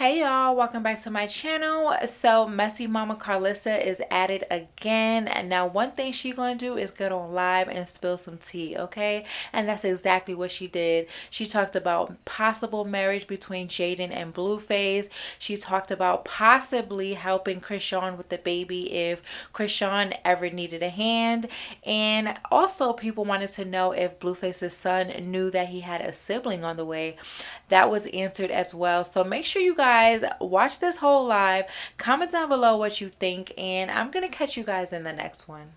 Hey y'all, welcome back to my channel. So Messy Mama Carlissa is at it again, and now one thing she gonna do is get on live and spill some tea, okay? And that's exactly what she did. She talked about possible marriage between Jaidyn and BlueFace. She talked about possibly helping Chrisean with the baby if Chrisean ever needed a hand, and also people wanted to know if BlueFace's son knew that he had a sibling on the way. That was answered as well. So make sure you guys watch this whole live, comment down below what you think, and I'm gonna catch you guys in the next one.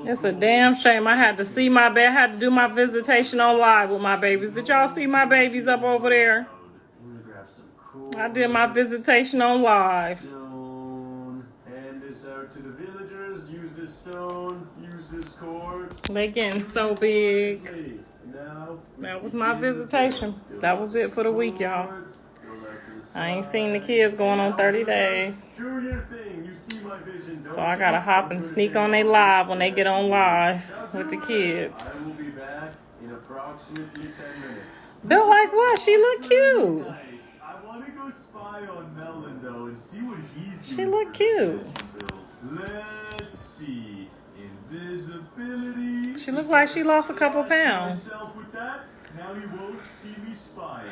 It's a damn shame I had to see my baby. I had to do my visitation on live with my babies. Did y'all see my babies up over there? I did my visitation on live. Hand this out to the villagers. Use this stone. Use this quartz. They getting so big. That was my visitation. That was it for the week, y'all. I ain't seen the kids going on 30 days. So I gotta hop and sneak on they live when they get on live with the kids. I will be back in approximately 10 minutes. They're like, what? She look cute. I want to go spy on Melon though and see what he's doing. She look cute. Let's see. Invisibility. She looked like she lost a couple pounds. Now you won't see me spying.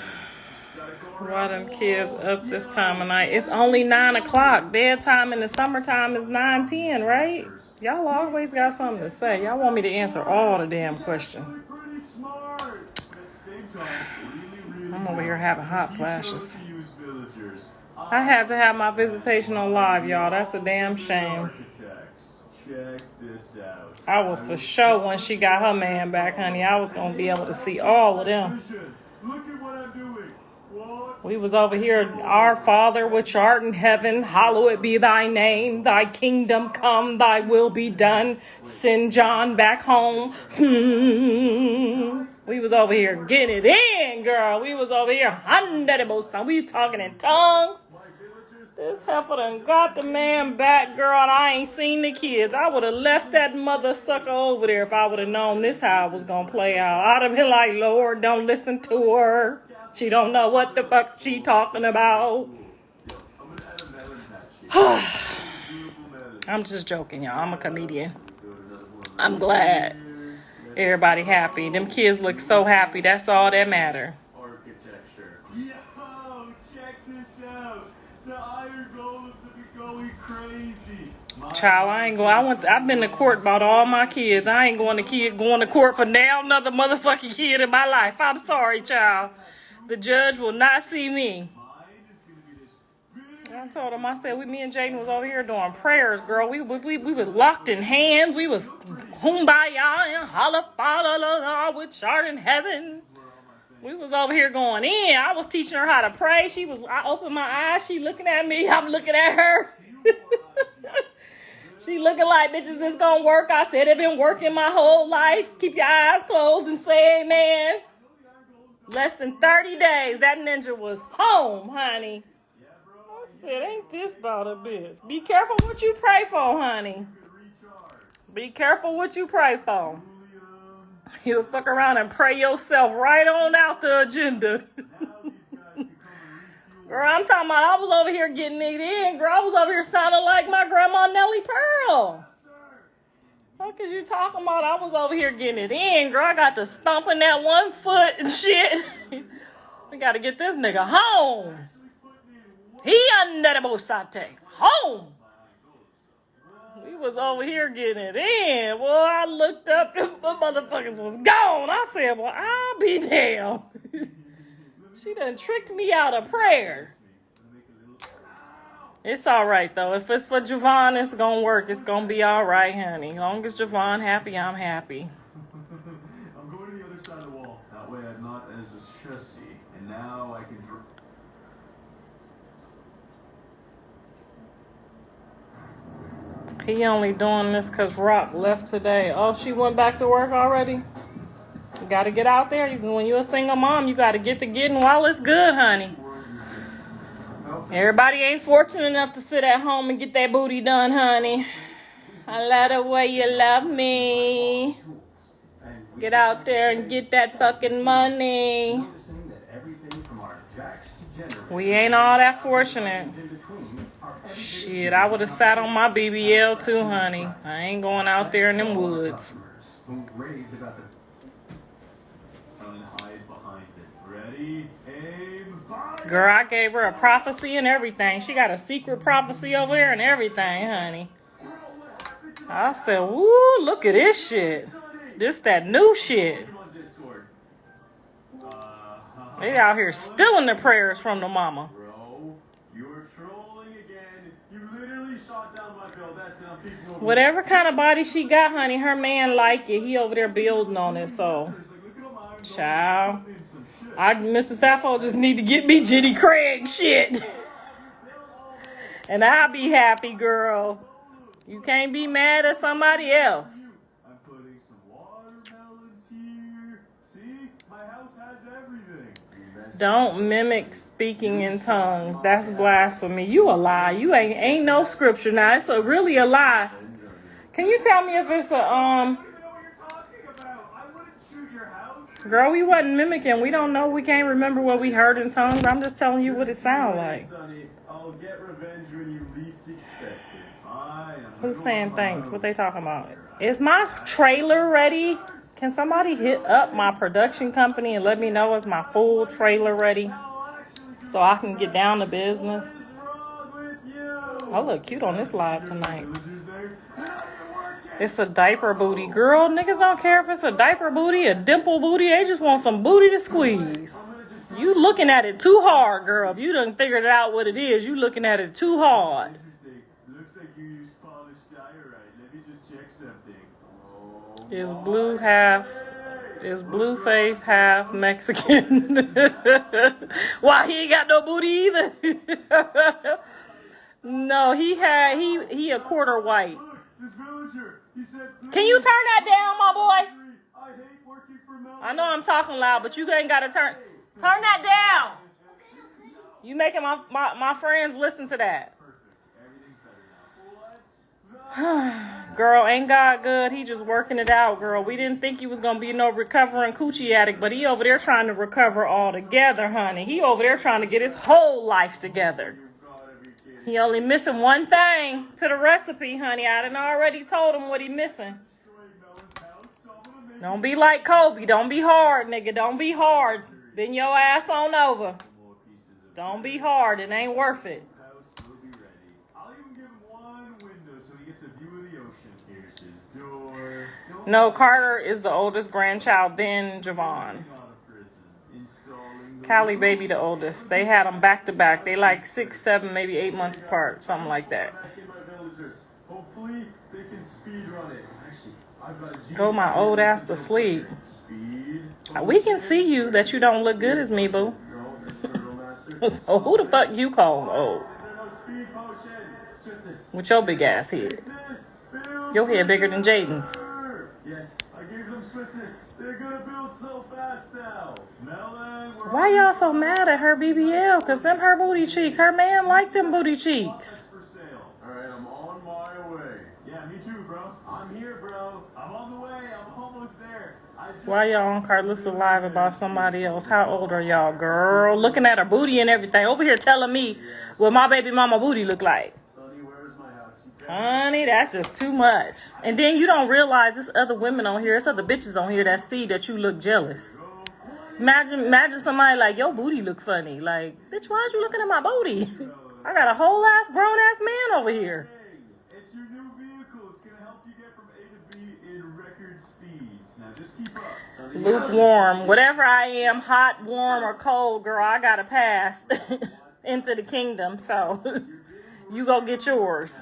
Why them kids up this time of night? It's only 9 o'clock. Bedtime in the summertime is 9:10, right? Y'all always got something to say. Y'all want me to answer all the damn questions. I'm over here having hot flashes. I had to have my visitation on live, y'all. That's a damn shame. Check this out. I was for sure when she got her man back, honey. I was gonna be able to see all of them. Look at what I'm doing. What? We was over here, our Father which art in heaven, hallowed be thy name, thy kingdom come, thy will be done. Send John back home. We was over here getting it in, girl. We was over here, we talking in tongues. This heifer done got the man back, girl, and I ain't seen the kids. I would have left that mother sucker over there if I would have known this how it was going to play out. I'd have been like, Lord, don't listen to her. She don't know what the fuck she talking about. I'm just joking, y'all. I'm a comedian. I'm glad everybody happy. Them kids look so happy. That's all that matter. Architecture. Yo, check this out. The iron golems have been going crazy. Child, I ain't going. I've been to court about all my kids. I ain't going to court for now another motherfucking kid in my life. I'm sorry, child. The judge will not see me. I told him, I said, me and Jaidyn was over here doing prayers, girl. We was locked in hands. We was kumbaya and holla with art in heaven. We was over here going in. I was teaching her how to pray. I opened my eyes. She looking at me. I'm looking at her. She looking like, bitches, it's gonna work. I said, it been working my whole life. Keep your eyes closed and say amen. Less than 30 days, that ninja was home, honey. I said, ain't this about a bitch? Be careful what you pray for, honey. Be careful what you pray for. You'll fuck around and pray yourself right on out the agenda. Girl, I'm talking about I was over here getting it in. Girl, I was over here sounding like my grandma Nellie Pearl. What is you talking about? I was over here getting it in, girl. I got to stomping that 1 foot and shit. We got to get this nigga home. He under the bosate. Home. We was over here getting it in. Boy, I looked up, the motherfuckers was gone. I said, well, I'll be damned. She done tricked me out of prayer. It's all right, though. If it's for Javon, it's going to work. It's going to be all right, honey. As long as Javon happy, I'm happy. I'm going to the other side of the wall. That way I'm not as stressy. And now I can... He only doing this because Rock left today. Oh, she went back to work already? You got to get out there. When you're a single mom, you got to get to getting while it's good, honey. Everybody ain't fortunate enough to sit at home and get that booty done, honey. I love the way you love me. Get out there and get that fucking money. We ain't all that fortunate. Shit, I would have sat on my BBL too, honey. I ain't going out there in them woods. Girl, I gave her a prophecy and everything. She got a secret prophecy over there and everything, honey. I said, woo, look at this shit. This that new shit. They out here stealing the prayers from the mama. Bro, you were trolling again. You literally shot down my bill. That's it. I'm peeking over. Whatever kind of body she got, honey, her man like it. He over there building on it, so. Child. Mr. Sappho just need to get me Jenny Craig shit. And I'll be happy, girl. You can't be mad at somebody else. I'm putting some watermelons here. See? My house has everything. Don't mimic speaking in tongues. That's blasphemy. You a lie. You ain't no scripture now. It's really a lie. Can you tell me if it's a Girl, we wasn't mimicking. We don't know. We can't remember what we heard in tongues. I'm just telling you what it sounds like. I'll get revenge when you least expect it. Who's saying thanks? What they talking about? Is my trailer ready? Can somebody hit up my production company and let me know is my full trailer ready so I can get down to business? I look cute on this live tonight. It's a diaper booty. Girl, niggas don't care if it's a diaper booty, a dimple booty. They just want some booty to squeeze. You looking at it too hard, girl. If you done figured out what it is, you looking at it too hard. Looks like you used polished diorite. Let me just check something. Is BlueFace half Mexican? Why, he ain't got no booty either? No, he a quarter white. This villager, he said, can you turn that down, my boy? I hate working for Mel. I know I'm talking loud, but you ain't gotta turn that down. You making my friends listen to that. Girl, ain't God good? He just working it out, girl. We didn't think he was gonna be no recovering coochie addict, but he over there trying to recover all together, honey. He over there trying to get his whole life together. He only missing one thing to the recipe, honey. I done already told him what he missing. Don't be like Kobe. Don't be hard, nigga. Don't be hard. Bend your ass on over. Don't be hard. It ain't worth it. No, Carter is the oldest grandchild, then Javon. Callie baby the oldest. They had them back to back. They like 6, 7, maybe 8 months apart, something like that. Go my old ass to sleep. We can see you that you don't look good as me, boo. So who the fuck you calling old? With your big ass head. Your head bigger than Jaidyn's. Yes, I gave them swiftness. They're gonna build so fast now. Why y'all so mad at her BBL? Cause them her booty cheeks. Her man like them booty cheeks. Alright, I'm on my way. Yeah, me too, bro. I'm here, bro. I'm on the way. I'm almost there. Why y'all on Carlissa Live about somebody else? How old are y'all, girl? Looking at her booty and everything. Over here telling me what my baby mama booty look like. Honey, that's just too much. And then you don't realize there's other women on here, there's other bitches on here that see that you look jealous. Imagine somebody like, your booty look funny. Like, bitch, why aren't you looking at my booty? I got a whole ass grown ass man over here. It's your new vehicle. It's gonna help you get from A to B in record speeds. Now just keep up. Lukewarm. Whatever I am, hot, warm, or cold, girl, I gotta pass into the kingdom. So you go get yours.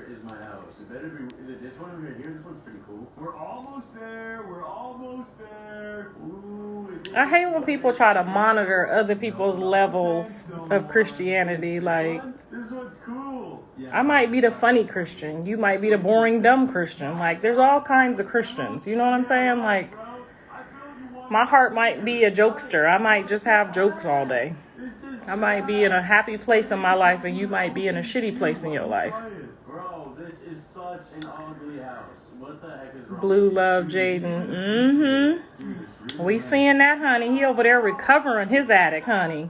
Is my house. It better be. Is it this one over here? This one's pretty cool. We're almost there. We're almost there. Ooh, is it I hate when people try to monitor other people's levels of Christianity. Like, this one's cool. I might be the funny Christian. You might be the boring, dumb Christian. Like, there's all kinds of Christians. You know what I'm saying? Like, my heart might be a jokester. I might just have jokes all day. I might be in a happy place in my life, and you might be in a shitty place in your life. Bro, this is such an ugly house. What the heck is wrong? Blue love Jaidyn. Mm-hmm. We seeing that, honey. He over there recovering his attic, honey.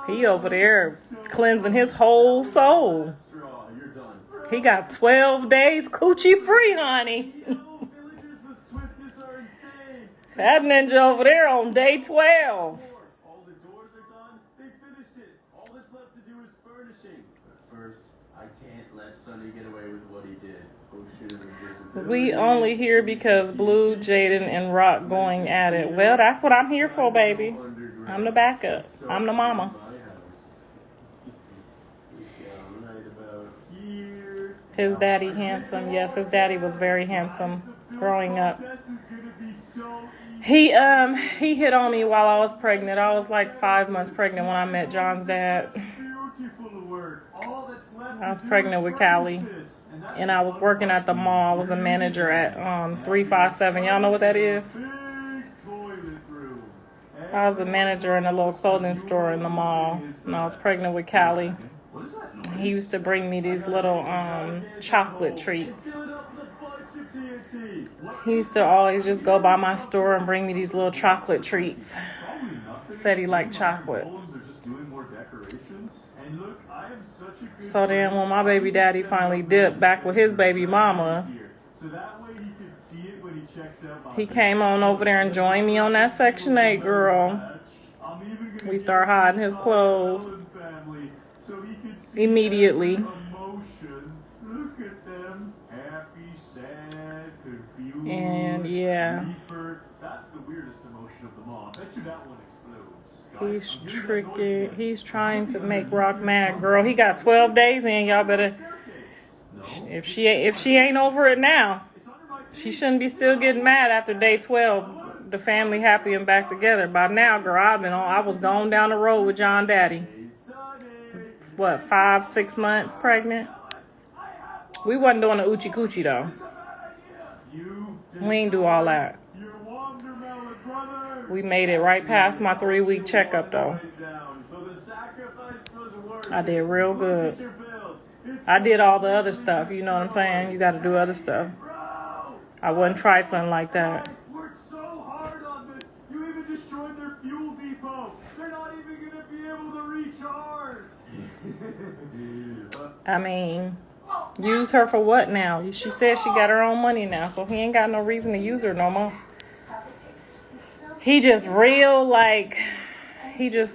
He over there cleansing his whole soul. You're done. He got 12 days coochie free, honey. Villagers with swiftness are insane. That ninja over there on day 12. All the doors are done. They finished it. All that's left to do is furnishing. But first, I can't let Sonny get away with what he did. Oh shit, We only here because Blue, Jaidyn, and Rock going at it. Well, that's what I'm here for, baby. I'm the backup. I'm the mama. His daddy handsome. Yes, his daddy was very handsome growing up. He hit on me while I was pregnant. I was like 5 months pregnant when I met John's dad. I was pregnant with Callie, and I was working at the mall. I was a manager at 357. Y'all know what that is? I was a manager in a little clothing store in the mall, and I was pregnant with Callie. He used to bring me these little chocolate treats. He used to always just go by my store and bring me these little chocolate treats. Said he liked chocolate. So then when my baby daddy finally dipped back with his baby mama, he came on over there and joined me on that Section 8, girl. We started hiding his clothes immediately. And yeah, that's the weirdest emotion of them all. I bet you that one explodes. he's tricky. He's trying to make Rock mad, girl. He got 12 days in. Y'all better. If she ain't over it now, she shouldn't be still getting mad after day 12. The family happy and back together. By now, girl, I was going down the road with John Daddy. What, 5-6 months pregnant? We wasn't doing the oochie coochie though. We ain't do all that. We made it right past my 3-week checkup though. I did real good. I did all the other stuff, you know what I'm saying? You gotta do other stuff. I wasn't trifling like that. Worked so hard on this. You even destroyed their fuel depot. They're not even gonna be able to recharge. I mean, use her for what now? She said she got her own money now, so he ain't got no reason to use her no more. He just real like, he's a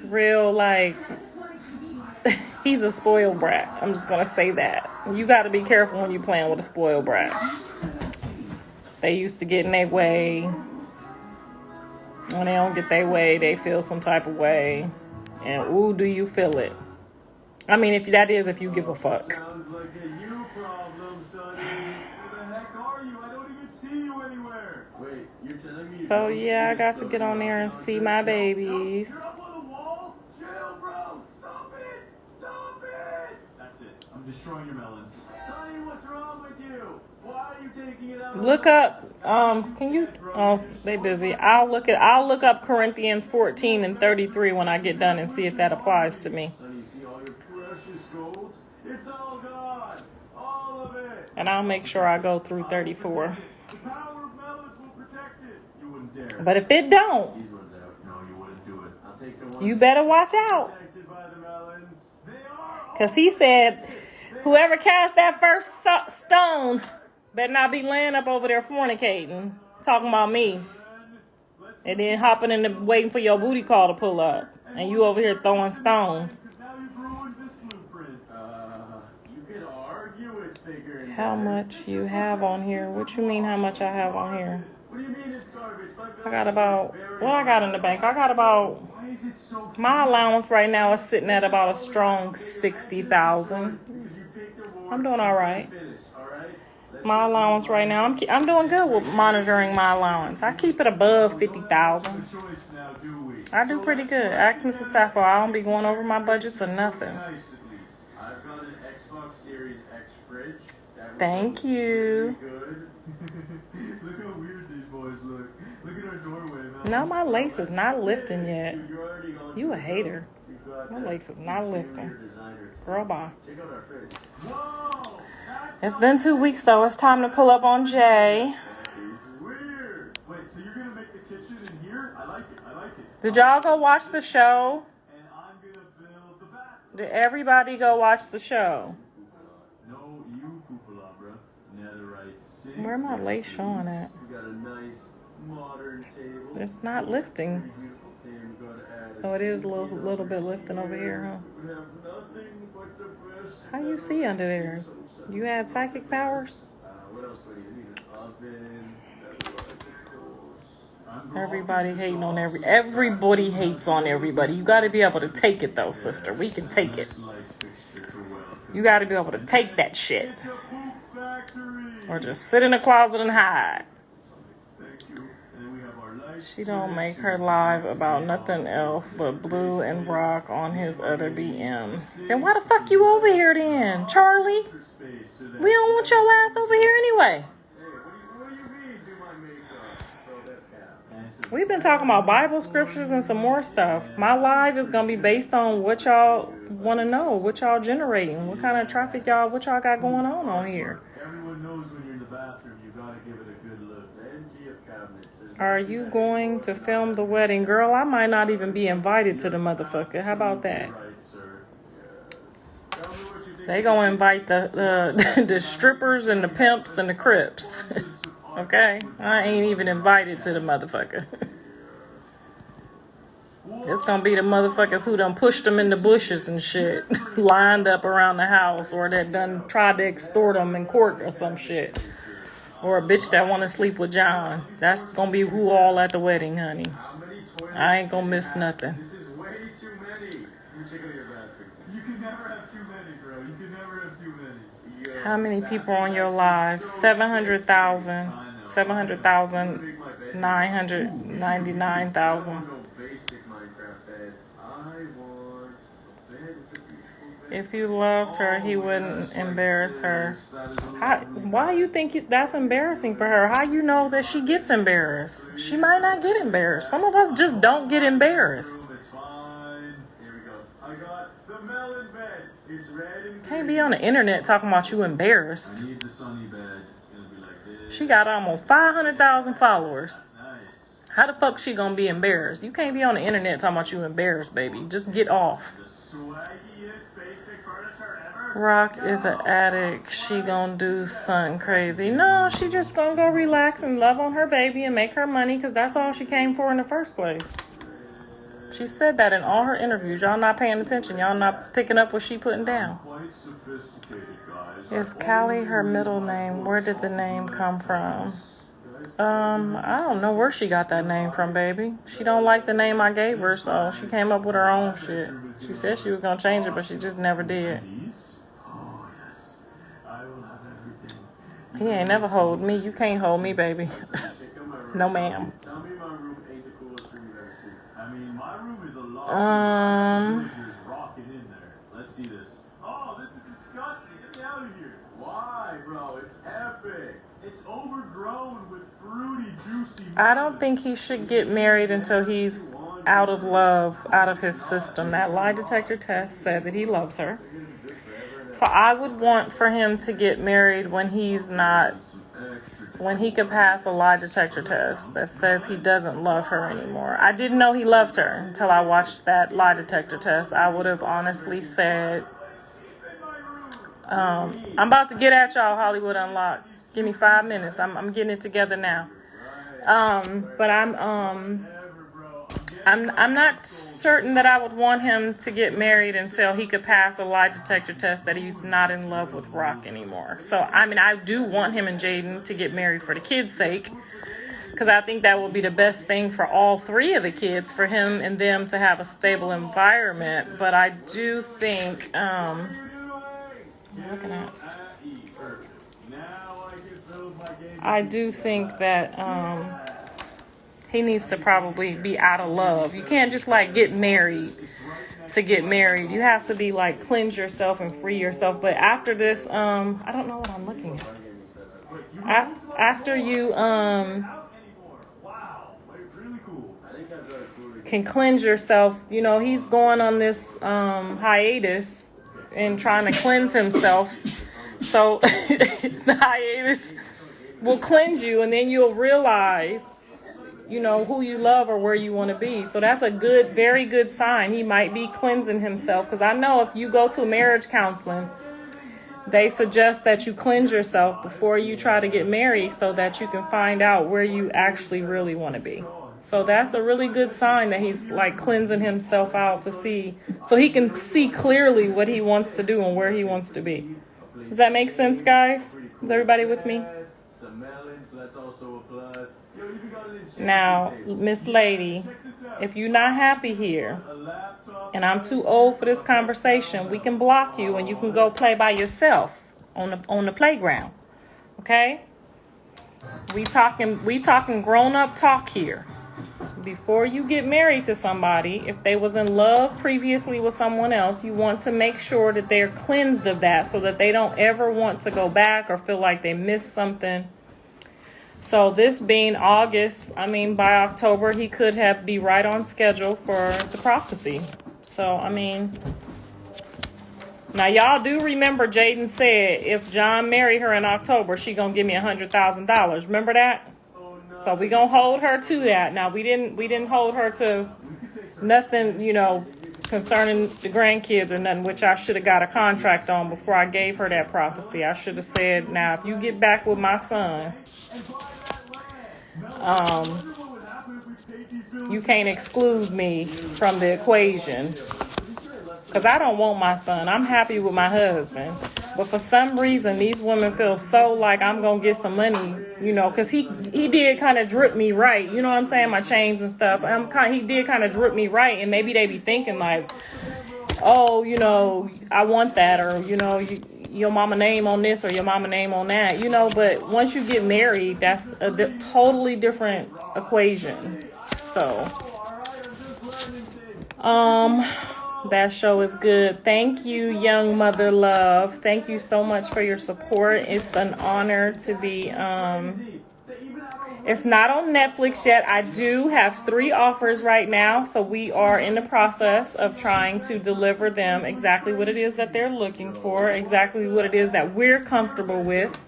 spoiled brat. I'm just gonna say that. You gotta be careful when you're playing with a spoiled brat. They used to get in their way. When they don't get their way, they feel some type of way. And ooh, do you feel it? I mean, if you give a fuck. Sounds like a you problem, Sonny. Where the heck are you? I don't even see you anywhere. Wait, you're telling me? So yeah, I got to get on there and see my babies. You're up on the wall? Chill, bro. Stop it. Stop it. That's it. I'm destroying your melons. Sonny, what's wrong with you? Why are you taking it out? Look up. Can you? Oh, they busy. I'll look up Corinthians 14:33 when I get done and see if that applies to me. Sonny, you see all your precious gold? It's all gone. All of it. And I'll make sure I go through 34. The power of melons will protect it. You wouldn't dare. But if it don't, These ones out. No, you wouldn't do it. I'll take the ones. you better watch out. Protected by the melons. They are. Because he said, whoever cast that first stone better not be laying up over there fornicating, talking about me. And then hopping in the waiting for your booty call to pull up. And you over here throwing stones. Now you've ruined this blueprint. You could argue it's bigger. And How much you have on here? What you mean how much I have on here? What do you mean it's garbage? I got about, what I got in the bank? I got about, Why is it so? my allowance right now is sitting at about a strong 60,000. I'm doing all right. My allowance right now, I'm doing good with monitoring my allowance. I keep it above 50,000. I do pretty good. Ask Mrs. Sappho. I don't be going over my budgets or nothing. I've got an Xbox Series X fridge. Thank you. Look how weird these boys look. Look at our doorway, man. No, my lace is not lifting yet. You a hater. My lace is not lifting. Girl, bye. Check out our fridge. Whoa! It's been 2 weeks though. It's time to pull up on Jay. It's weird. Wait, so you're gonna make the kitchen in here? I like it. I like it. Did y'all go watch the show? And I'm gonna build the bathroom. Did everybody go watch the show? No, you poopalabra. Netherite sink. Where my lace showing at? We got a nice modern table. It's not lifting. Beautiful thing. We gotta add Oh, it is a little bit lifting over here, huh? We have nothing but the best. How you see under there? You had psychic powers? What else do you need? An oven. Everybody hating on everybody hates on everybody. You gotta be able to take it though, sister. We can take it. You gotta be able to take that shit. It's a poop factory. Or just sit in the closet and hide. Thank you. And then we have our lights. She don't make her live about nothing else but Blue and Rock on his other BM. Then why the fuck you over here then, Charlie? We don't want your ass over here anyway. Hey, what do you mean do my makeup? Bro, that's cap. We've been talking about Bible scriptures and some more stuff. My live is gonna be based on what y'all want to know, what y'all generating, what kind of traffic what y'all got going on here. Everyone knows when you're in the bathroom, you gotta give it a good look. Plenty of cabinets. Are you going to film the wedding? Girl, I might not even be invited to the motherfucker. How about that? Right, sir. Yes. Tell me what you think. They gonna invite the the strippers and the pimps and the crips. Okay? I ain't even invited to the motherfucker. It's gonna be the motherfuckers who done pushed them in the bushes and shit, lined up around the house, or that done tried to extort them in court or some shit. Or a bitch that wanna sleep with John. That's gonna be who all at the wedding, honey. How many toilets I ain't gonna do you miss have? nothing. This is way too many. You check out your bathroom. You can never have too many, bro. You can never have too many. Yo, How many this people bathroom's on your actually live? so 700,000. sexy. I know. 700,000. Make my bed. 999,000. I don't want no basic Minecraft bed. I want a bed with a beautiful bed. If you loved her, he wouldn't embarrass her. That is a How, why you think that's embarrassing for her? How you know that she gets embarrassed? She might not get embarrassed. Some of us just don't get embarrassed. It's fine. Here we go. I got the melon bed. It's red and Can't be on the internet talking about you embarrassed. I need the sunny bed. It's gonna be like this. She got almost 500,000 followers. That's nice. How the fuck she gonna be embarrassed? You can't be on the internet talking about you embarrassed, baby. Just get off. The swaggiest basic furniture ever. Rock is an addict. She gonna do something crazy. No, she just gonna go relax and love on her baby and make her money because that's all she came for in the first place. She said that in all her interviews. Y'all not paying attention. Y'all not picking up what she putting down. Quite sophisticated, guys. Is Callie her middle name? Where did the name come from? I don't know where she got that name from, baby. She don't like the name I gave her, so she came up with her own shit. She said she was gonna change it, but she just never did. Oh, yes. I will have everything. He ain't never hold me. You can't hold me, baby. Check out my room. No, ma'am. Tell me my room ain't the coolest room you've ever seen. I mean, my room is a lot. Villagers rocking in there. Let's see this. Oh, this is disgusting. Get me out of here. Why, bro? It's epic. It's overgrown with fruity, juicy. I don't think he should get married until he's out of love, out of his system. That lie detector test said that he loves her. So I would want for him to get married when he's not, when he could pass a lie detector test that says he doesn't love her anymore. I didn't know he loved her until I watched that lie detector test. I would have honestly said, I'm about to get at y'all, Hollywood Unlocked. Give me 5 minutes. I'm getting it together now. But I'm not certain that I would want him to get married until he could pass a lie detector test that he's not in love with Rock anymore. So, I mean, I do want him and Jaidyn to get married for the kids' sake, because I think that would be the best thing for all three of the kids, for him and them to have a stable environment. But I do think, I do think that he needs to probably be out of love. You can't just like get married to get married. You have to be like cleanse yourself and free yourself. But after this, I don't know what I'm looking at. After you can cleanse yourself, you know, he's going on this hiatus and trying to cleanse himself. So the hiatus will cleanse you, and then you'll realize, you know, who you love or where you want to be. So that's a good, very good sign. He might be cleansing himself, because I know if you go to marriage counseling, they suggest that you cleanse yourself before you try to get married so that you can find out where you actually really want to be. So that's a really good sign that he's like cleansing himself out to see, so he can see clearly what he wants to do and where he wants to be. Does that make sense, guys? Is everybody with me? Now, Miss Lady, if you're not happy here and I'm too old for this conversation, we can block you and you can go play by yourself on the playground. Okay? We talking grown up talk here. Before you get married to somebody, if they was in love previously with someone else, you want to make sure that they're cleansed of that so that they don't ever want to go back or feel like they missed something. So this being August, by October, he could be right on schedule for the prophecy. So, now y'all do remember Jaidyn said if John married her in October, she gonna give me $100,000. Remember that? So we gonna hold her to that. Now we didn't hold her to nothing, concerning the grandkids or nothing, which I should have got a contract on before I gave her that prophecy. I should have said, now if you get back with my son, you can't exclude me from the equation, because I don't want my son. I'm happy with my husband. But for some reason, these women feel so like I'm going to get some money, because he did kind of drip me right. You know what I'm saying? My chains and stuff. He did kind of drip me right. And maybe they be thinking like, oh, I want that. Or, your mama name on this or your mama name on that. But once you get married, that's a totally different equation. So, that show is good. Thank you, young mother love. Thank you so much for your support. It's an honor to be, it's not on Netflix yet. I do have 3 offers right now. So we are in the process of trying to deliver them exactly what it is that they're looking for, exactly what it is that we're comfortable with.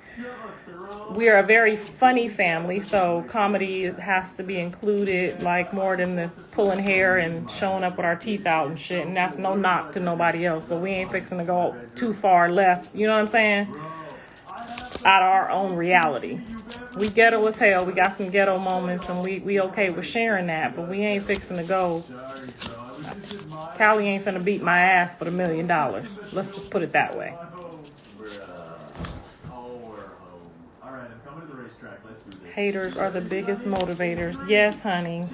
We are a very funny family, so comedy has to be included, like more than the pulling hair and showing up with our teeth out and shit. And that's no knock to nobody else, but we ain't fixing to go too far left, you know what I'm saying? Out of our own reality. We ghetto as hell. We got some ghetto moments, and we okay with sharing that, but we ain't fixing to go. Callie ain't finna beat my ass for $1 million. Let's just put it that way. Haters are the biggest motivators. Yes, honey.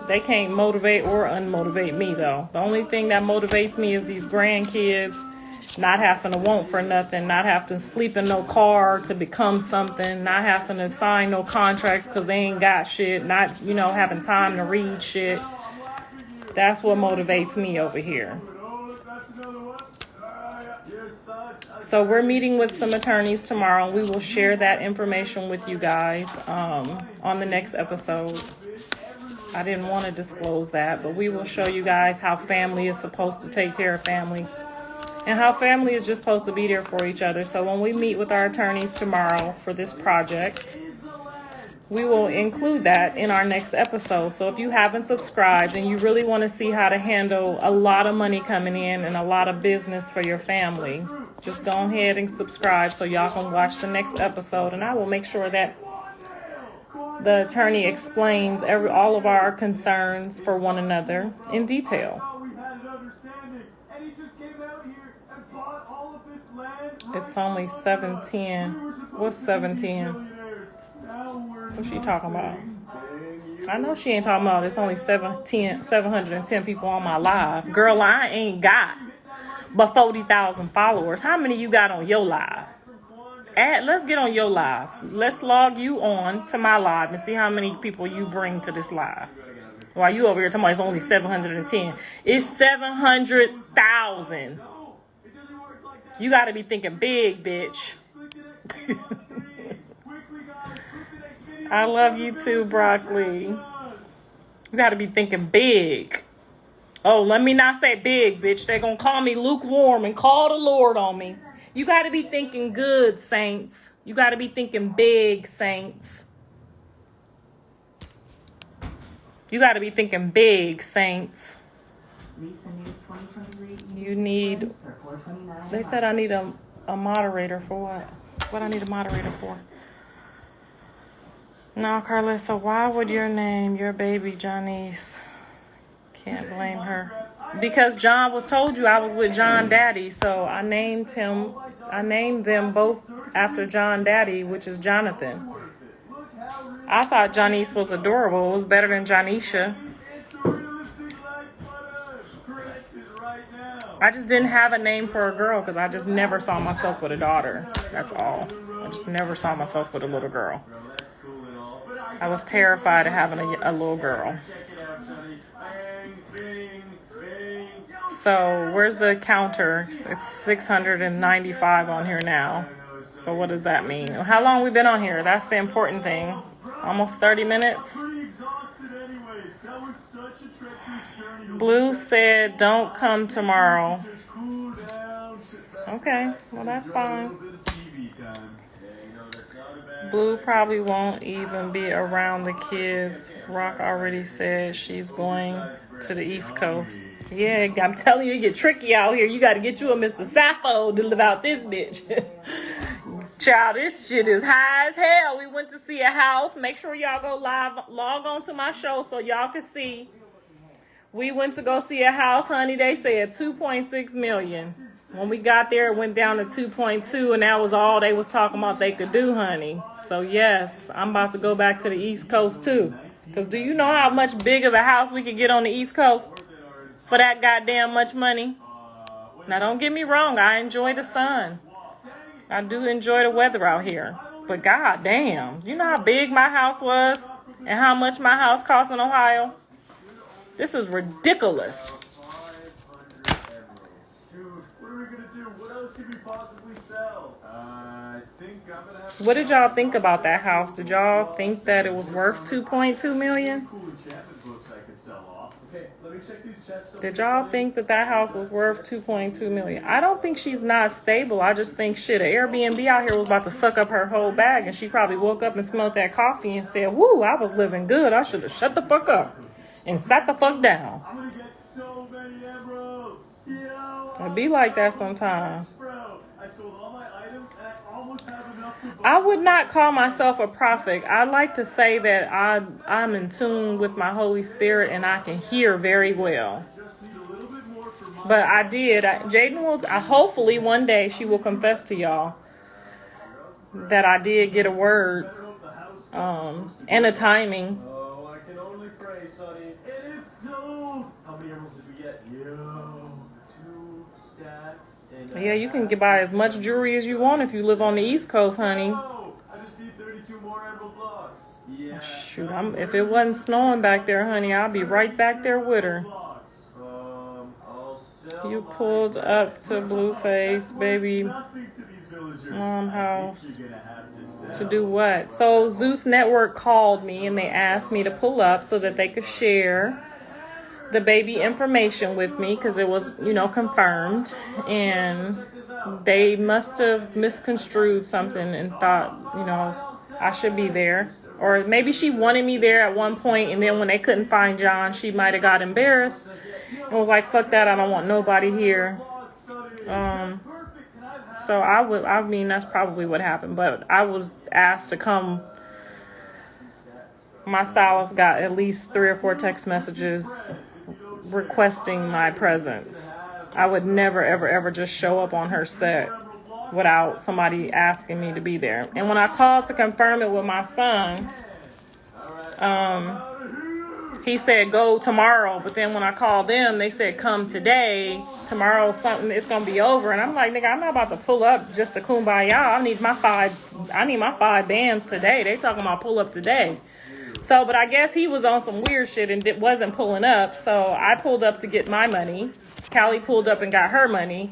They can't motivate or unmotivate me, though. The only thing that motivates me is these grandkids not having to want for nothing, not having to sleep in no car to become something, not having to sign no contracts because they ain't got shit, not, having time to read shit. That's what motivates me over here. So we're meeting with some attorneys tomorrow. We will share that information with you guys on the next episode. I didn't want to disclose that, but we will show you guys how family is supposed to take care of family and how family is just supposed to be there for each other. So when we meet with our attorneys tomorrow for this project, we will include that in our next episode. So if you haven't subscribed and you really want to see how to handle a lot of money coming in and a lot of business for your family, just go ahead and subscribe so y'all can watch the next episode. And I will make sure that the attorney explains all of our concerns for one another in detail. It's only 7:10. What's 7:10? What's she talking about? I know she ain't talking about it's only 710 people on my live. Girl, I ain't got but 40,000 followers. How many you got on your live? Let's get on your live. Let's log you on to my live and see how many people you bring to this live. While you over here talking about it's only 710. It's 700,000. You got to be thinking big, bitch. I love you too, Broccoli. You got to be thinking big. Oh, let me not say big, bitch. They're going to call me lukewarm and call the Lord on me. You got to be thinking good, saints. You got to be thinking big, saints. You got to be thinking big, saints. You need... They said I need a moderator for what? What I need a moderator for? No, Carlissa, why would your baby Johnny's? Can't blame her. Because John was told you I was with John Daddy, so I named them both after John Daddy, which is Jonathan. I thought Janice was adorable. It was better than Janisha. I just didn't have a name for a girl because I just never saw myself with a daughter. That's all. I just never saw myself with a little girl. I was terrified of having a little girl. So where's the counter? It's 695 on here now. So what does that mean? How long we been on here? That's the important thing. Almost 30 minutes. Blue said, don't come tomorrow. Okay, well that's fine. Blue probably won't even be around the kids. Rock already said she's going to the East Coast. Yeah, I'm telling you, it get tricky out here. You got to get you a Mr. Sappho to live out this bitch. Child, this shit is high as hell. We went to see a house. Make sure y'all go log on to my show so y'all can see. We went to go see a house, honey. They said 2.6 million. When we got there, it went down to 2.2, and that was all they was talking about they could do, honey. So yes, I'm about to go back to the East Coast too. Because do you know how much big of a house we could get on the East Coast for that goddamn much money? Now don't get me wrong, I enjoy the sun. I do enjoy the weather out here. But goddamn, you know how big my house was and how much my house cost in Ohio? This is ridiculous. What did y'all think about that house? Did y'all think that it was worth 2.2 million? Did y'all think that house was worth 2.2 million? I don't think she's not stable. I just think shit, an Airbnb out here was about to suck up her whole bag, and she probably woke up and smelled that coffee and said, woo, I was living good. I should have shut the fuck up and sat the fuck down. It be like that sometimes. I would not call myself a prophet. I like to say that I'm in tune with my Holy Spirit and I can hear very well. But I did. Jaidyn will, hopefully one day she will confess to y'all that I did get a word and a timing. Oh, I can only pray, Sonny. And it's sold. How many emeralds did we get? Yo, 2 stacks. Yeah, you can buy as much jewelry as you want if you live on the East Coast, honey. Oh, I just need 32 more emerald blocks. Yeah. Shoot, if it wasn't snowing back there, honey, I'll be right back there with her. You pulled up to BlueFace, baby mom house. To do what? So Zeus Network called me and they asked me to pull up so that they could share the baby information with me because it was, confirmed. And they must have misconstrued something and thought, I should be there. Or maybe she wanted me there at one point, and then when they couldn't find John, she might have got embarrassed and was like, fuck that, I don't want nobody here. So that's probably what happened. But I was asked to come. My stylist got at least 3 or 4 text messages requesting my presence. I would never, ever, ever just show up on her set without somebody asking me to be there. And when I called to confirm it with my son, he said go tomorrow, but then when I called them, they said come today. Tomorrow it's gonna be over, and I'm like, nigga, I'm not about to pull up just to kumbaya. I need my 5 bands today. They talking about pull up today. So, but I guess he was on some weird shit and wasn't pulling up. So I pulled up to get my money. Callie pulled up and got her money.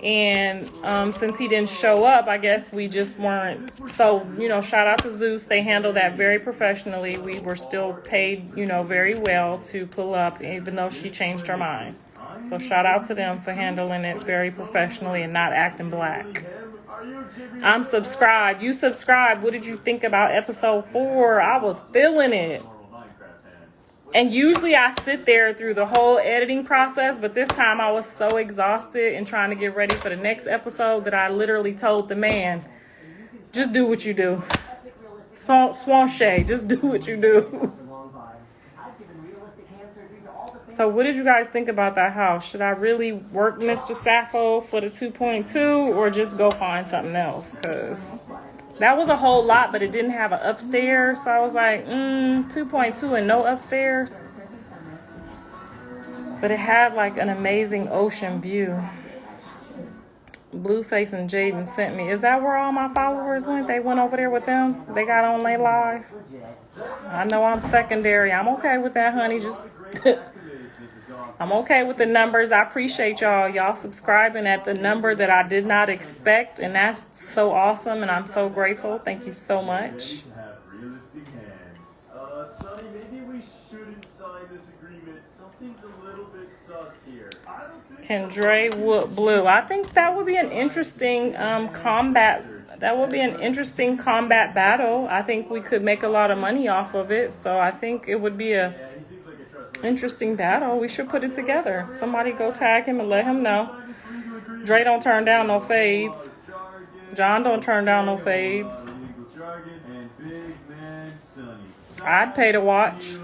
And since he didn't show up, I guess we just weren't. So, shout out to Zeus. They handled that very professionally. We were still paid, very well to pull up, even though she changed her mind. So shout out to them for handling it very professionally and not acting black. I'm subscribed. You subscribed. What did you think about episode 4? I was feeling it. And usually I sit there through the whole editing process, but this time I was so exhausted and trying to get ready for the next episode that I literally told the man, just do what you do. Swanshay, just do what you do. So what did you guys think about that house? Should I really work Mr. Sappho for the 2.2 or just go find something else? Because that was a whole lot, but it didn't have an upstairs. So I was like, 2.2 and no upstairs. But it had like an amazing ocean view. BlueFace and Jaidyn sent me. Is that where all my followers went? They went over there with them? They got on their live? I know I'm secondary. I'm okay with that, honey. Just... I'm okay with the numbers. I appreciate y'all subscribing at the number that I did not expect, and that's so awesome, and I'm so grateful. Thank you so much. Sonny, maybe we shouldn't sign this agreement. Something's a little bit sus here. I don't think Can Dre whoop Blue? I think that would be an interesting combat. That would be an interesting combat battle. I think we could make a lot of money off of it. So I think it would be a interesting battle. We should put it together. Somebody go tag him and let him know. Dre don't turn down no fades. John don't turn down no fades. I'd pay to watch.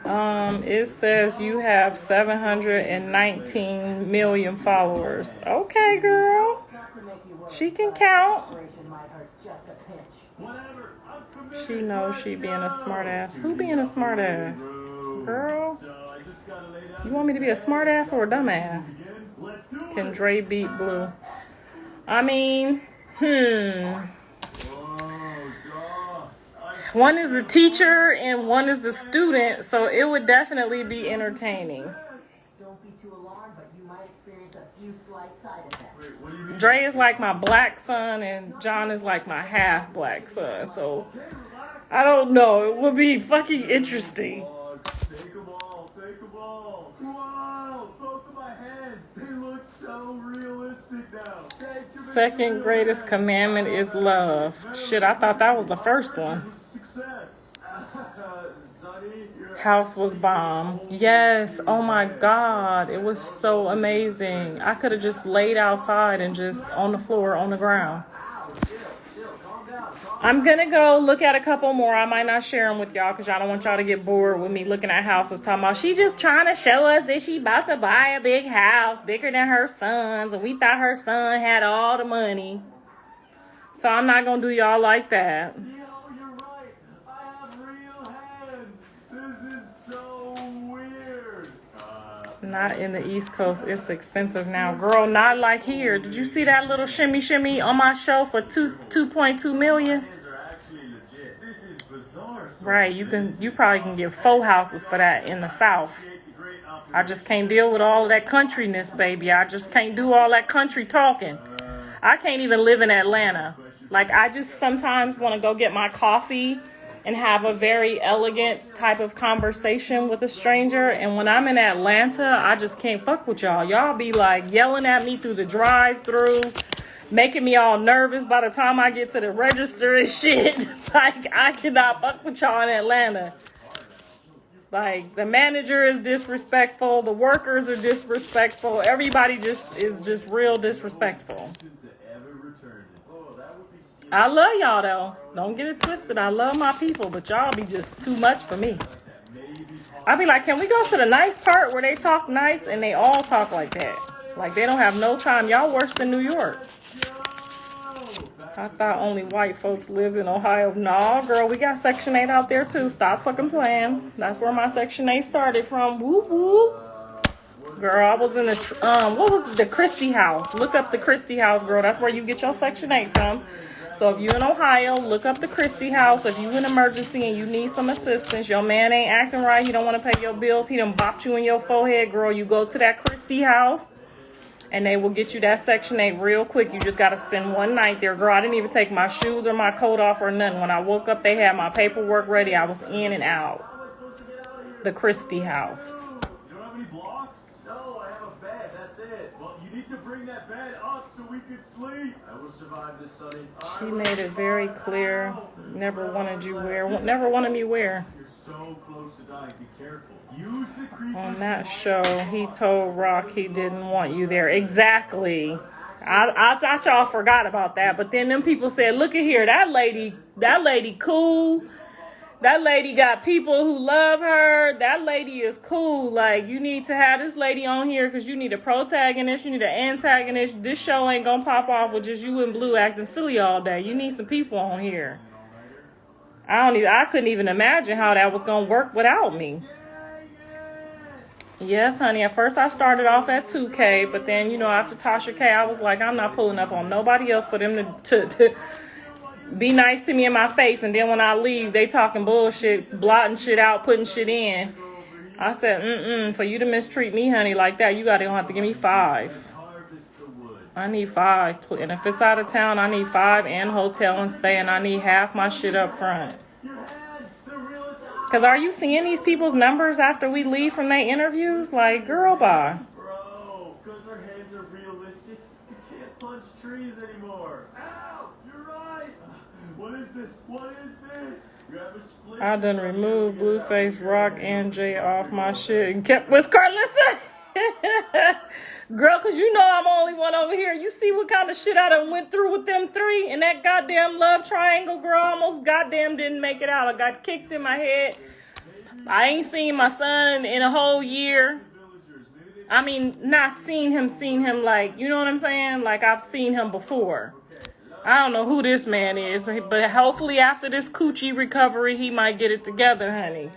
It says you have 719 million followers. Okay, girl. She can count. She knows she being a smart ass. Who being a smart ass? Girl. You want me to be a smart ass or a dumb ass? Can Dre beat Blue? I mean, One is the teacher and one is the student, so it would definitely be entertaining. Don't be too alarmed, but you might experience a few slight side effects. Dre is like my black son and John is like my half black son, so I don't know. It would be fucking interesting. Take them all. Wow, both of my hands, they look so realistic now. Second greatest commandment is love. Shit, I thought that was the first one. Success. House was bomb. Yes. Oh my God. It was so amazing. I could have just laid outside and just on the floor, on the ground. I'm going to go look at a couple more. I might not share them with y'all because y'all don't want y'all to get bored with me looking at houses talking about she just trying to show us that she about to buy a big house bigger than her son's and we thought her son had all the money. So I'm not going to do y'all like that. Yo, you're right. I have real hands. This is so weird. Not in the East Coast. It's expensive now. Girl, not like here. Did you see that little shimmy shimmy on my show for 2.2 million? This is bizarre. Right, you probably can get 4 houses for that in the South. I just can't deal with all of that countryness, baby. I just can't do all that country talking. I can't even live in Atlanta. Like, I just sometimes want to go get my coffee and have a very elegant type of conversation with a stranger. And when I'm in Atlanta, I just can't fuck with y'all. Y'all be like yelling at me through the drive-thru, making me all nervous by the time I get to the register and shit. Like, I cannot fuck with y'all in Atlanta. Like, the manager is disrespectful. The workers are disrespectful. Everybody just is just real disrespectful. I love y'all, though. Don't get it twisted. I love my people, but y'all be just too much for me. I be like, can we go to the nice part where they talk nice and they all talk like that? Like, they don't have no time. Y'all worse than New York. I thought only white folks lived in Ohio. No, girl, we got Section 8 out there, too. Stop fucking playing. That's where my Section 8 started from. Woo woo. Girl, I was in the, what was the Christie house? Look up the Christie house, girl. That's where you get your Section 8 from. So if you're in Ohio, look up the Christie house. If you're in emergency and you need some assistance, your man ain't acting right, he don't want to pay your bills, he done bopped you in your forehead, girl, you go to that Christie house and they will get you that Section 8 real quick. You just got to spend one night there. Girl, I didn't even take my shoes or my coat off or nothing. When I woke up, they had my paperwork ready. I was in and out. The Christie house. You don't have any blocks? No, I have a bed. That's it. Well, you need to bring that bed up so we can could sleep. I will survive this, Sonny. She made it very clear. Never wanted me where. You're so close to dying. Be careful. Use the creepers. On that show, he told Rock he didn't want you there. Exactly. I thought y'all forgot about that, but then them people said, look at here, that lady cool. That lady got people who love her. That lady is cool. Like, you need to have this lady on here because you need a protagonist, you need an antagonist. This show ain't gonna pop off with just you and Blue acting silly all day. You need some people on here. I couldn't even imagine how that was gonna work without me. Yes, honey. At first I started off at 2K, but then, after Tasha K, I was like, I'm not pulling up on nobody else for them to be nice to me in my face. And then when I leave, they talking bullshit, blotting shit out, putting shit in. I said, for you to mistreat me, honey, like that, you gonna have to give me 5. I need 5. And if it's out of town, I need 5 and hotel and stay, and I need half my shit up front. Because are you seeing these people's numbers after we leave from their interviews? Like, girl, bye. Bro, because our hands are realistic, you can't punch trees anymore. Ow, you're right. What is this? What is this? Grab a split. I done removed BlueFace, Rock, and Jay off my shit and kept with Carlissa. Girl, because I'm only one over here. You see what kind of shit I done went through with them 3? And that goddamn love triangle, girl, almost goddamn didn't make it out. I got kicked in my head. I ain't seen my son in a whole year. I mean, not seen him like, you know what I'm saying? Like, I've seen him before. I don't know who this man is, but hopefully after this coochie recovery, he might get it together, honey.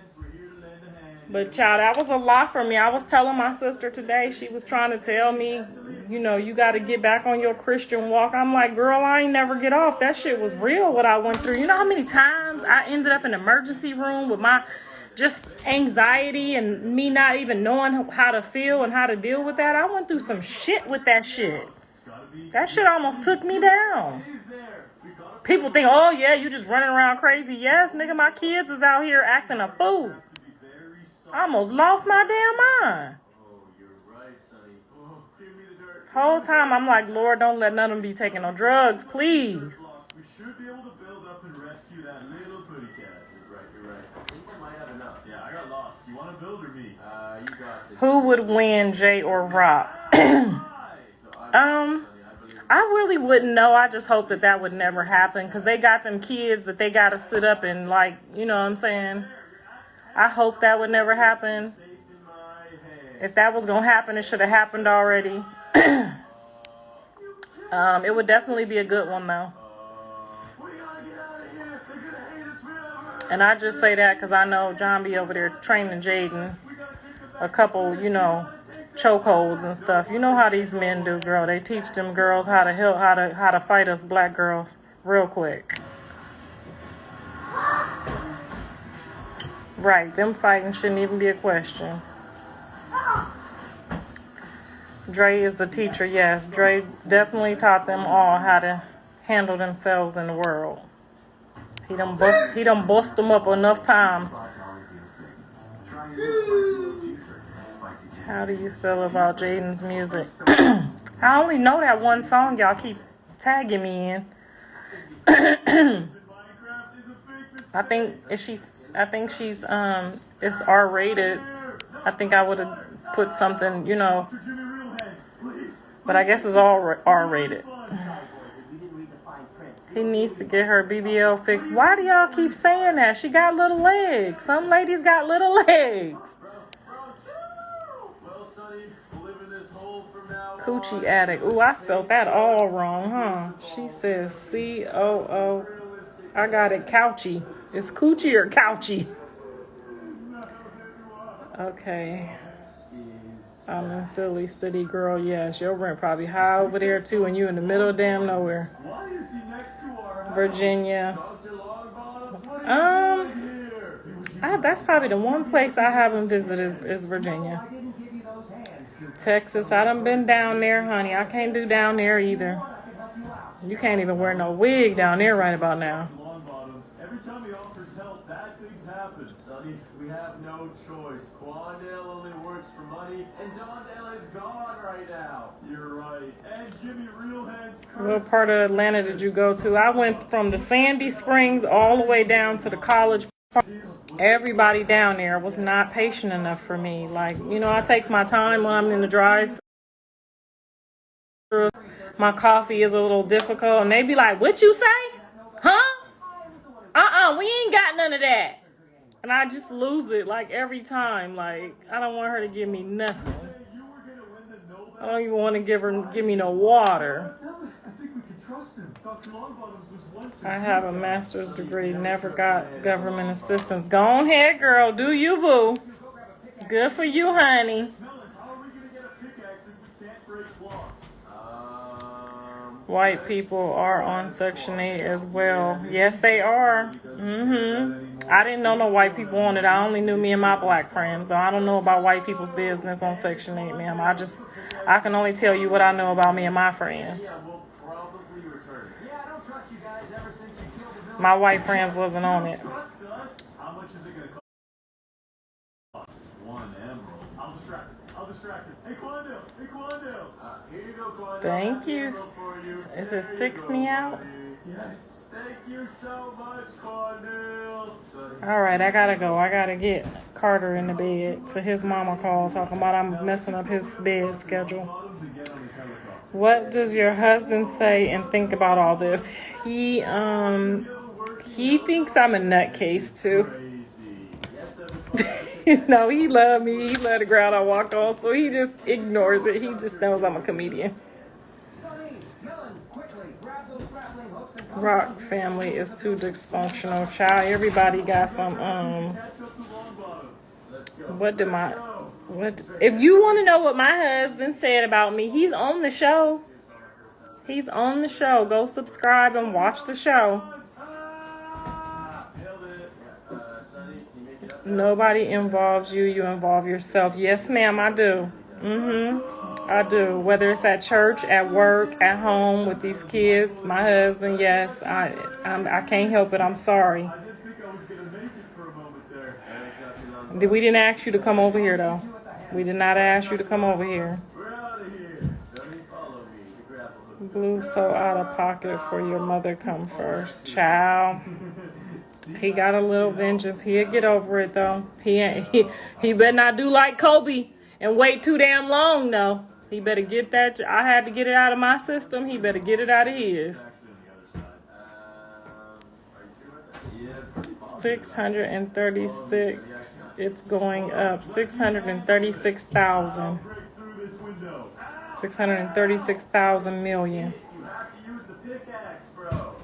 But, child, that was a lot for me. I was telling my sister today, she was trying to tell me, you got to get back on your Christian walk. I'm like, girl, I ain't never get off. That shit was real, what I went through. You know how many times I ended up in the emergency room with my just anxiety and me not even knowing how to feel and how to deal with that? I went through some shit with that shit. That shit almost took me down. People think, oh, yeah, you just running around crazy. Yes, nigga, my kids is out here acting a fool. I almost lost my damn mind. Whole time I'm like, Lord, don't let none of them be taking no drugs, please. We should be able to build up and rescue that little putty cat. You're right. I think I might have enough. Yeah, I got lost. You want to build or me? You got this. Who would win, Jay or Rock? I really wouldn't know. I just hope that would never happen because they got them kids that they got to sit up and, like, you know what I'm saying? I hope that would never happen. If that was going to happen, it should have happened already. It would definitely be a good one, though. And I just say that because I know John be over there training Jaidyn a couple, chokeholds and stuff. You know how these men do, girl. They teach them girls how to fight us black girls real quick. Right, them fighting shouldn't even be a question. Dre is the teacher, yes. Dre definitely taught them all how to handle themselves in the world. He done bust them up enough times. How do you feel about Jaidyn's music? I only know that one song y'all keep tagging me in. I think she's it's R-rated. I think I would have put something, but I guess it's all R-rated. He needs to get her BBL fixed. Why do y'all keep saying that? She got little legs. Some ladies got little legs. Coochie addict. Ooh, I spelled that all wrong, huh? She says C-O-O. I got it couchy. It's coochie or couchy? Okay. I'm in Philly City, girl. Yes, your rent probably high over there too, and you in the middle of damn nowhere. Virginia. That's probably the one place I haven't visited is Virginia. Texas, I done been down there, honey. I can't do down there either. You can't even wear no wig down there right about now. time he offers help, bad things happen. Sonny, we have no choice. Quandale only works for money, and Dondale is gone right now. You're right. And Jimmy Realhead's What part of Atlanta did you go to? I went from the Sandy Springs all the way down to the College Park. Everybody down there was not patient enough for me. Like, you know, I take my time when I'm in the drive. My coffee is a little difficult, and they be like, "What you say? Huh? We ain't got none of that." And I just lose it like every time. Like, I don't want her to give me nothing. I don't even want to give me no water. I think we can trust him. Dr. Longbottoms was once I have a master's degree, never got government assistance. Go on ahead, girl. Do you, boo? Good for you, honey. Melon, how are we gonna get a pickaxe if we can't break blocks? White people are on Section 8 as well. Yes, they are. I didn't know no white people on it. I only knew me and my black friends. So I don't know about white people's business on Section 8, ma'am. I can only tell you what I know about me and my friends. Yeah, we'll probably return. Yeah, I don't trust you guys ever since you killed the village. My white friends wasn't on it. Trust us? How much is it gonna cost? 1 emerald. I'll distract him. Hey, Quandale! Here you go, Quandale. Thank you. Is it 6 me out? Yes. Thank you so much, Quandale. All right, I gotta go. I gotta get Carter in the bed for his mama call talking about I'm messing up his bed schedule. What does your husband say and think about all this? He thinks I'm a nutcase too. No, he loved me. He loved the ground I walked on, so he just ignores it. He just knows I'm a comedian. Sonny, Melon, quickly, grab those grappling hooks and come. Rock family is too dysfunctional. Child, everybody got some, if you want to know what my husband said about me, he's on the show. He's on the show. Go subscribe and watch the show. Nobody involves you, you involve yourself. Yes, ma'am, I do. I do. Whether it's at church, at work, at home with these kids, my husband, yes. I can't help it. I'm sorry. I didn't think I was gonna make it for a moment there. We didn't ask you to come over here, though. We did not ask you to come over here. We're out of here. Sonny, follow me. The grapple hook. Blue so out of pocket for your mother come first. Child. He got a little vengeance. He'll get over it, though. He better not do like Kobe and wait too damn long, though. He better get that. I had to get it out of my system. He better get it out of his. 636. It's going up. 636,000. 636,000 million. You have to use the pickaxe, bro.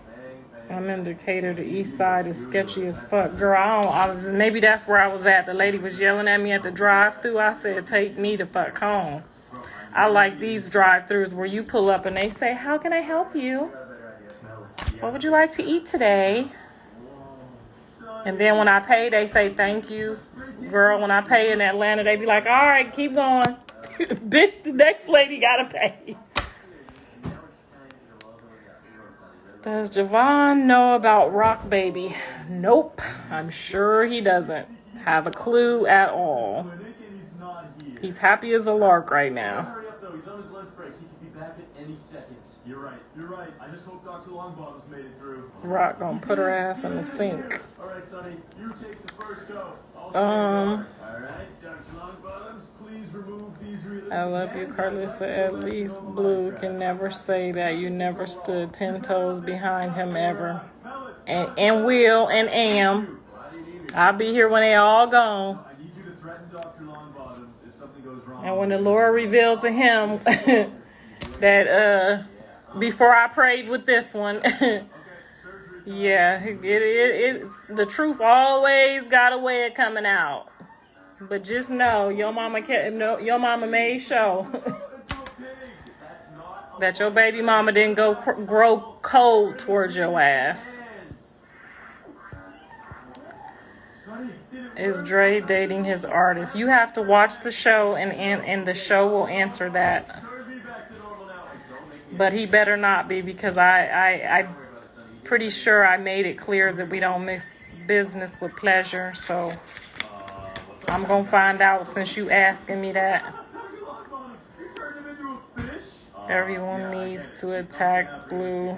I'm in Decatur. The east side is sketchy as fuck. Girl, maybe that's where I was at. The lady was yelling at me at the drive-thru. I said, take me the fuck home. I like these drive-thrus where you pull up and they say, how can I help you? What would you like to eat today? And then when I pay, they say, thank you. Girl, when I pay in Atlanta, they be like, all right, keep going. Bitch, the next lady gotta pay. Does Javon know about Rock Baby? Nope. I'm sure he doesn't have a clue at all. He's happy as a lark right now. Hurry up, though. He's on his lunch break. He could be back at any second. You're right. I just hope Dr. Longbottoms made it through. Rock gonna put her ass in the sink. All right, Sonny. You take the first go. All right, Dr. Longbottoms, please remove these realistic I love you, Carlissa. At least Blue can never say that you never stood 10 toes behind him ever. And will and am. I'll be here when they all gone. I need you to threaten Dr. Longbottoms if something goes wrong. And when the Lord revealed to him that before I prayed with this one, yeah, it's the truth always got a way of coming out. But just know your mama made sure that your baby mama didn't grow cold towards your ass. Is Dre dating his artist? You have to watch the show and the show will answer that. But he better not be, because I pretty sure I made it clear that we don't mix business with pleasure. So I'm going to find out since you asking me that. You turned him into a fish? Everyone needs to attack Blue.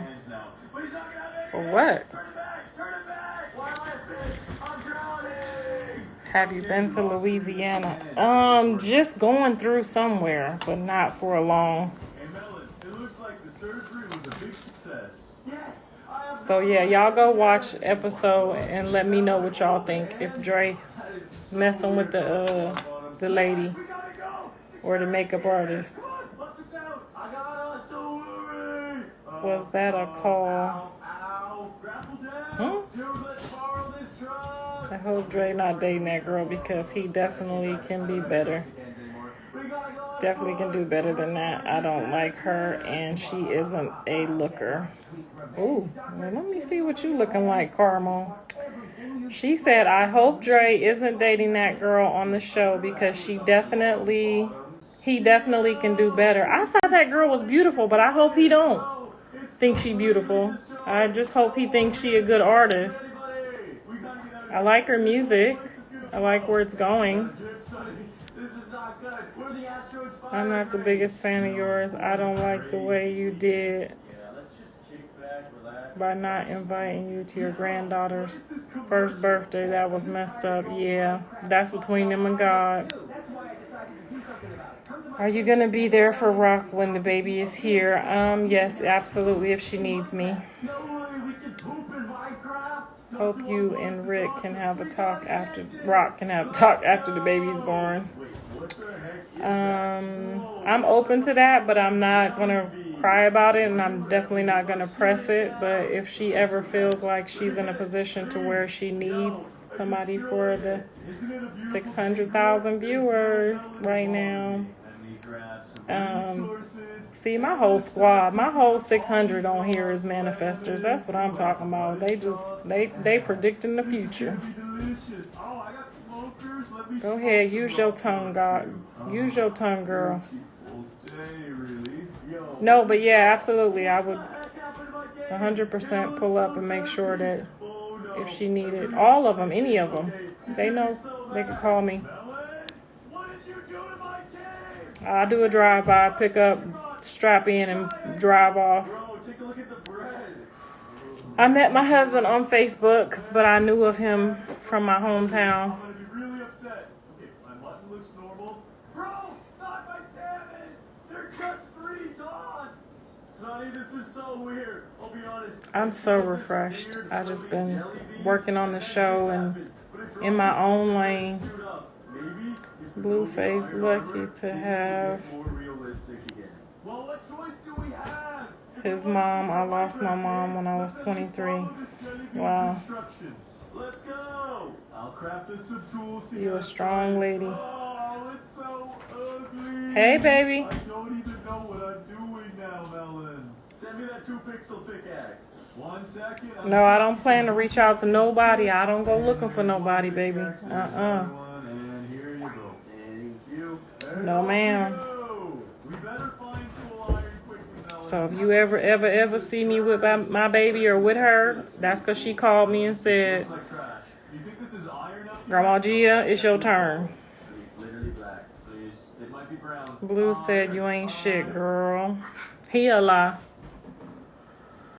But he's not gonna have For any. what? Turn it back! Turn it back! Wildlife fish! I'm drowning! Have you been to Louisiana? Just going through somewhere, but not for a long. Hey, Melon, it looks like the surgery was a big success. Yes! I have So yeah, y'all go watch episode and let me know what y'all think. If Dre messing with the lady We gotta go! or the makeup artist. Come on, bust this out! I got us, don't worry! Was that a call? Ow, ow! Grapple down! Dude, let's borrow this truck! I hope Dre not dating that girl because he definitely can be better. We gotta go! Definitely can do better than that. I don't like her and she isn't a looker. Ooh, well, let me see what you looking like, Carmel. She said, I hope Dre isn't dating that girl on the show because he definitely can do better. I thought that girl was beautiful, but I hope he don't think she beautiful. I just hope he thinks she a good artist. I like her music. I like where it's going. This is not good. Where the asteroids I'm not the biggest fan of yours. I don't like the way you did let's just kick back, relax. by not inviting you to your granddaughter's first birthday. That was messed up. Yeah, that's between them and God. Are you gonna be there for Rock when the baby is here? Yes, absolutely. If she needs me. No way we can poop in Minecraft. Hope you and Rick can have a talk after Rock can have a talk after the baby's born. Wait, what the heck is I'm open to that, but I'm not gonna cry about it, and I'm definitely not gonna press it. But if she ever feels like she's in a position to where she needs somebody for the 600,000 viewers right now, see, my whole squad, my whole 600 on here is manifestors. That's what I'm talking about. They predicting the future. delicious? Oh, I got smokers. Let me Go ahead, use your tongue, God. Use your tongue, girl. No, but yeah, absolutely. I would 100% pull up and make sure that if she needed all of them, any of them, they know they can call me. What did you do to my cave? I'll do a drive-by, pick up, strap in, and drive off. Bro, take a look at the bread. I met my husband on Facebook, but I knew of him from my hometown. I'm gonna be really upset. Okay, my mutton looks normal. Bro, not my salmons! They're just 3 dots! Sonny, this is so weird. I'll be honest. I'm so refreshed. I just been working on the show and in my own lane. BlueFace, lucky to have More realistic again. Well, what choice do we have? his mom. I lost my mom when I was 23. Wow. Let's go. I'll craft us some tools You a strong lady. Oh, it's so ugly. Hey, baby. I don't even know what I'm doing now, Melon. Send me that 2-pixel pickaxe. 1 second. No, I don't plan to reach out to nobody. I don't go looking for nobody, baby. And here you go. Thank you. No, ma'am. We better find cool iron quickly, Melon. So if you ever see me with my baby or with her, that's because she called me and said, Looks like trash. You think this is iron up here? Grandma Gia, it's your turn. It's literally black. Please. It might be brown. Blue said, you ain't shit, girl. He a lie.